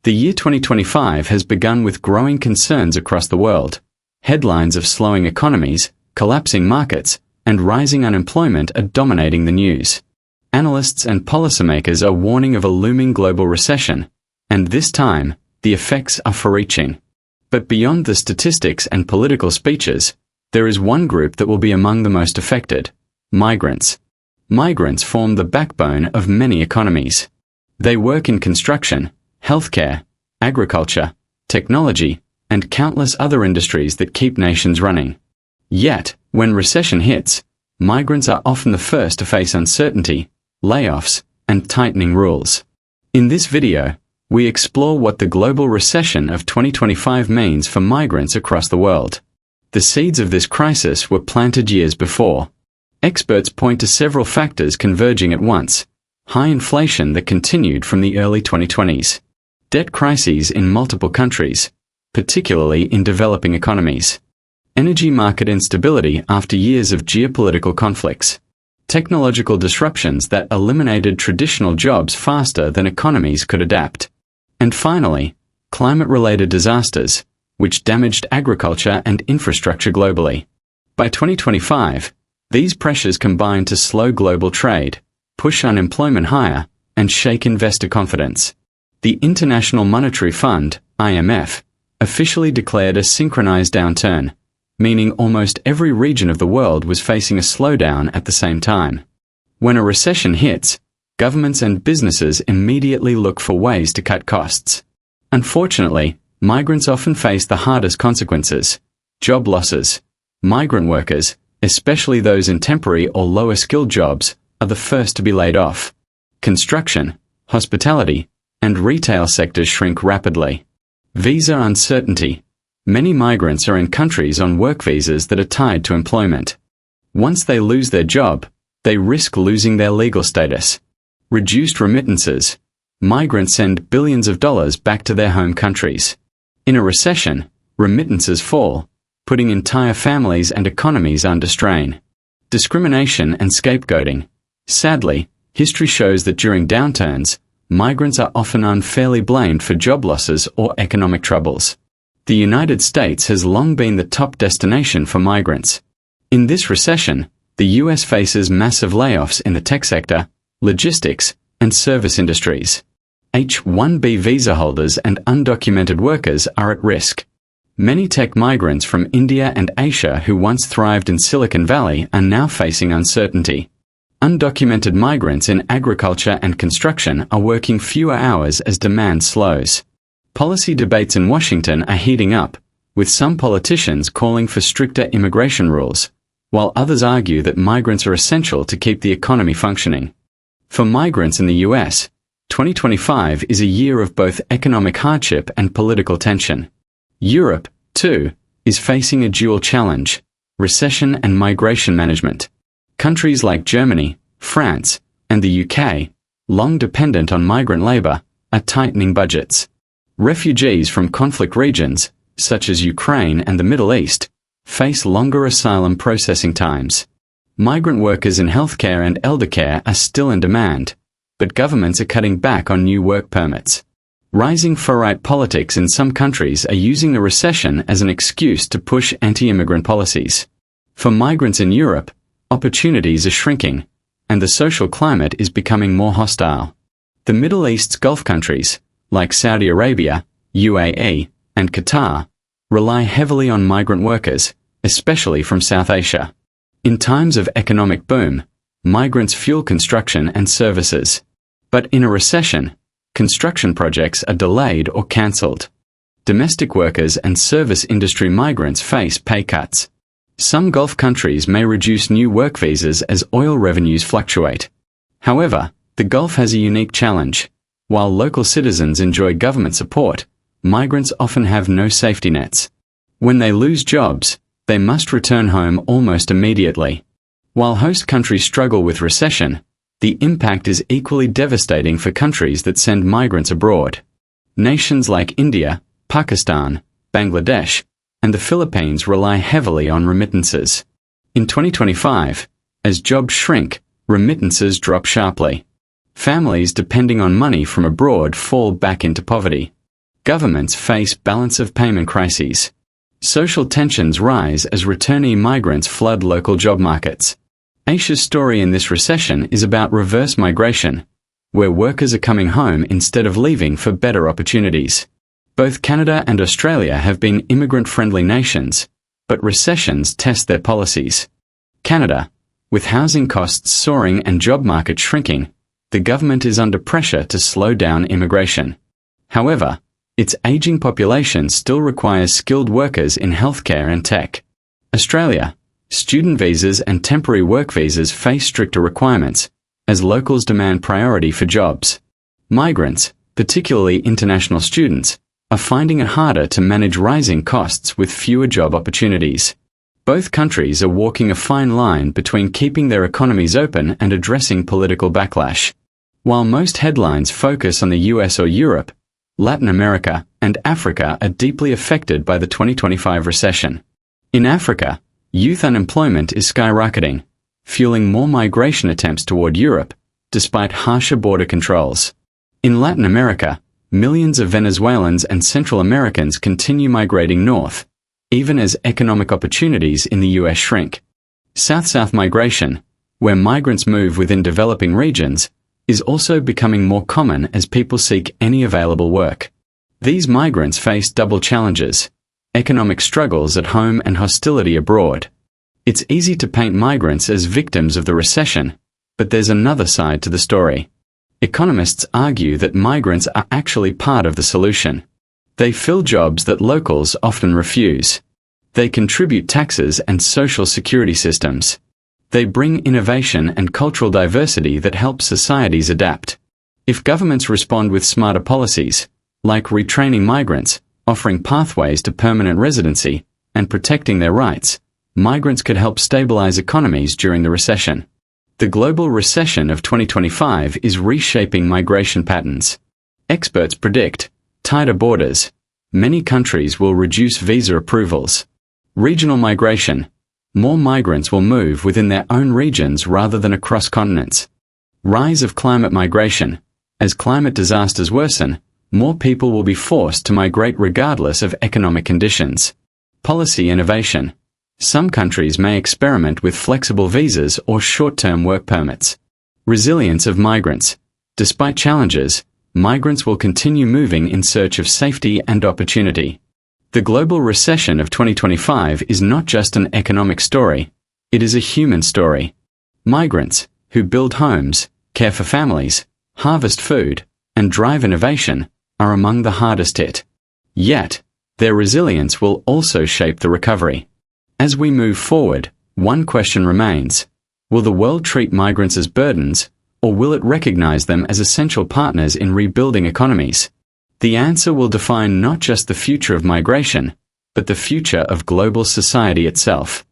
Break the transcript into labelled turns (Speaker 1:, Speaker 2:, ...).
Speaker 1: The year 2025 has begun with growing concerns across the world. Headlines of slowing economies, collapsing markets, and rising unemployment are dominating the news. Analysts and policymakers are warning of a looming global recession, and this time, the effects are far-reaching. But beyond the statistics and political speeches, there is one group that will be among the most affected: migrants. Migrants form the backbone of many economies. They work in construction, healthcare, agriculture, technology, and countless other industries that keep nations running. Yet, when recession hits, migrants are often the first to face uncertainty, layoffs, and tightening rules. In this video, we explore what the global recession of 2025 means for migrants across the world. The seeds of this crisis were planted years before. Experts point to several factors converging at once: high inflation that continued from the early 2020s, debt crises in multiple countries, particularly in developing economies, energy market instability after years of geopolitical conflicts, technological disruptions that eliminated traditional jobs faster than economies could adapt, and finally, climate-related disasters, which damaged agriculture and infrastructure globally. By 2025, these pressures combined to slow global trade, push unemployment higher, and shake investor confidence. The International Monetary Fund, IMF, officially declared a synchronized downturn, meaning almost every region of the world was facing a slowdown at the same time. When a recession hits, governments and businesses immediately look for ways to cut costs. Unfortunately, migrants often face the hardest consequences: job losses. Migrant workers, especially those in temporary or lower-skilled jobs, are the first to be laid off. Construction, hospitality, and retail sectors shrink rapidly. Visa uncertainty. Many migrants are in countries on work visas that are tied to employment. Once they lose their job, they risk losing their legal status. Reduced remittances. Migrants send billions of dollars back to their home countries. In a recession, remittances fall, putting entire families and economies under strain. Discrimination and scapegoating. Sadly, history shows that during downturns, migrants are often unfairly blamed for job losses or economic troubles. The United States has long been the top destination for migrants. In this recession, the US faces massive layoffs in the tech sector, logistics, and service industries. H-1B visa holders and undocumented workers are at risk. Many tech migrants from India and Asia who once thrived in Silicon Valley are now facing uncertainty. Undocumented migrants in agriculture and construction are working fewer hours as demand slows. Policy debates in Washington are heating up, with some politicians calling for stricter immigration rules, while others argue that migrants are essential to keep the economy functioning. For migrants in the US, 2025 is a year of both economic hardship and political tension. Europe, too, is facing a dual challenge: recession and migration management. Countries like Germany, France, and the UK, long dependent on migrant labor, are tightening budgets. Refugees from conflict regions, such as Ukraine and the Middle East, face longer asylum processing times. Migrant workers in healthcare and elder care are still in demand, but governments are cutting back on new work permits. Rising far-right politics in some countries are using the recession as an excuse to push anti-immigrant policies. For migrants in Europe, opportunities are shrinking, and the social climate is becoming more hostile. The Middle East's Gulf countries, like Saudi Arabia, UAE, and Qatar, rely heavily on migrant workers, especially from South Asia. In times of economic boom, migrants fuel construction and services. But in a recession, construction projects are delayed or cancelled. Domestic workers and service industry migrants face pay cuts. Some Gulf countries may reduce new work visas as oil revenues fluctuate. However, the Gulf has a unique challenge. While local citizens enjoy government support, migrants often have no safety nets. When they lose jobs, they must return home almost immediately. While host countries struggle with recession, the impact is equally devastating for countries that send migrants abroad. Nations like India, Pakistan, Bangladesh, and the Philippines rely heavily on remittances. In 2025, as jobs shrink, remittances drop sharply. Families depending on money from abroad fall back into poverty. Governments face balance of payment crises. Social tensions rise as returnee migrants flood local job markets. Asia's story in this recession is about reverse migration, where workers are coming home instead of leaving for better opportunities. Both Canada and Australia have been immigrant-friendly nations, but recessions test their policies. Canada, with housing costs soaring and job market shrinking, the government is under pressure to slow down immigration. However, its aging population still requires skilled workers in healthcare and tech. Australia, student visas and temporary work visas face stricter requirements, as locals demand priority for jobs. Migrants, particularly international students, are finding it harder to manage rising costs with fewer job opportunities. Both countries are walking a fine line between keeping their economies open and addressing political backlash. While most headlines focus on the US or Europe, Latin America and Africa are deeply affected by the 2025 recession. In Africa, youth unemployment is skyrocketing, fueling more migration attempts toward Europe, despite harsher border controls. In Latin America, millions of Venezuelans and Central Americans continue migrating north, even as economic opportunities in the US shrink. South-South migration, where migrants move within developing regions, is also becoming more common as people seek any available work. These migrants face double challenges: economic struggles at home and hostility abroad. It's easy to paint migrants as victims of the recession, but there's another side to the story. Economists argue that migrants are actually part of the solution. They fill jobs that locals often refuse. They contribute taxes and social security systems. They bring innovation and cultural diversity that help societies adapt. If governments respond with smarter policies, like retraining migrants, offering pathways to permanent residency, and protecting their rights, migrants could help stabilize economies during the recession. The global recession of 2025 is reshaping migration patterns. Experts predict tighter borders. Many countries will reduce visa approvals. Regional migration. More migrants will move within their own regions rather than across continents. Rise of climate migration. As climate disasters worsen, more people will be forced to migrate regardless of economic conditions. Policy innovation. Some countries may experiment with flexible visas or short-term work permits. Resilience of migrants. Despite challenges, migrants will continue moving in search of safety and opportunity. The global recession of 2025 is not just an economic story, it is a human story. Migrants, who build homes, care for families, harvest food, and drive innovation, are among the hardest hit. Yet, their resilience will also shape the recovery. As we move forward, one question remains: will the world treat migrants as burdens, or will it recognize them as essential partners in rebuilding economies? The answer will define not just the future of migration, but the future of global society itself.